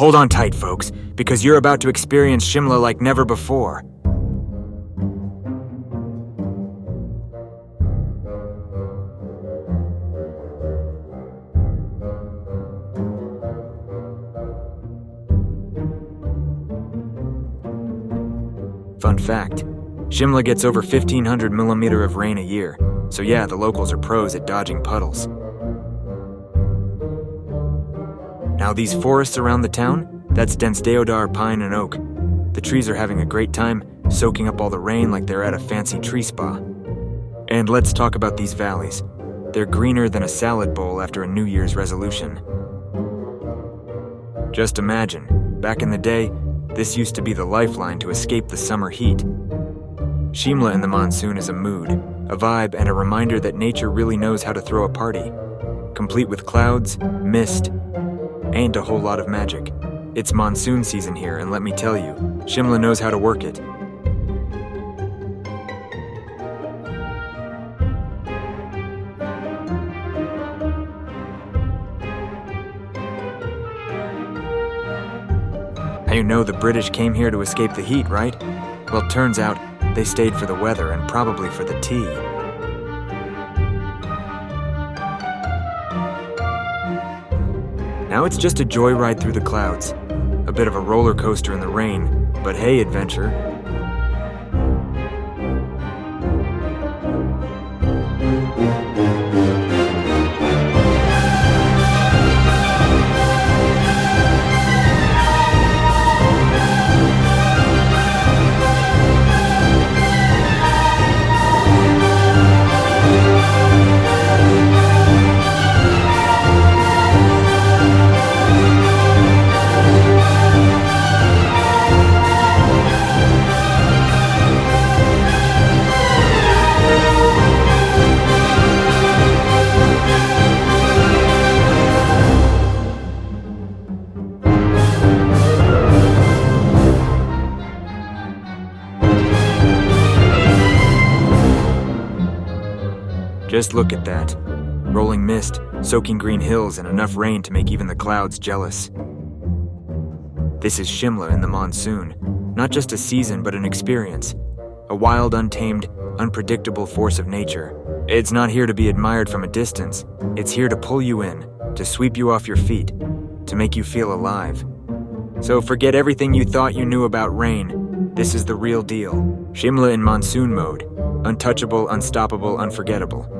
Hold on tight, folks, because you're about to experience Shimla like never before. Fun fact, Shimla gets over 1,500 millimeters of rain a year, so yeah, the locals are pros at dodging puddles. Now these forests around the town, that's dense deodar, pine, and oak. The trees are having a great time, soaking up all the rain like they're at a fancy tree spa. And let's talk about these valleys. They're greener than a salad bowl after a New Year's resolution. Just imagine, back in the day, this used to be the lifeline to escape the summer heat. Shimla in the monsoon is a mood, a vibe, and a reminder that nature really knows how to throw a party, complete with clouds, mist, and a whole lot of magic. It's monsoon season here, and let me tell you, Shimla knows how to work it. Now you know the British came here to escape the heat, right? Well, turns out they stayed for the weather and probably for the tea. Now it's just a joyride through the clouds. A bit of a roller coaster in the rain, but hey, adventure. Just look at that. Rolling mist, soaking green hills, and enough rain to make even the clouds jealous. This is Shimla in the monsoon. Not just a season, but an experience. A wild, untamed, unpredictable force of nature. It's not here to be admired from a distance. It's here to pull you in, to sweep you off your feet, to make you feel alive. So forget everything you thought you knew about rain. This is the real deal. Shimla in monsoon mode. Untouchable, unstoppable, unforgettable.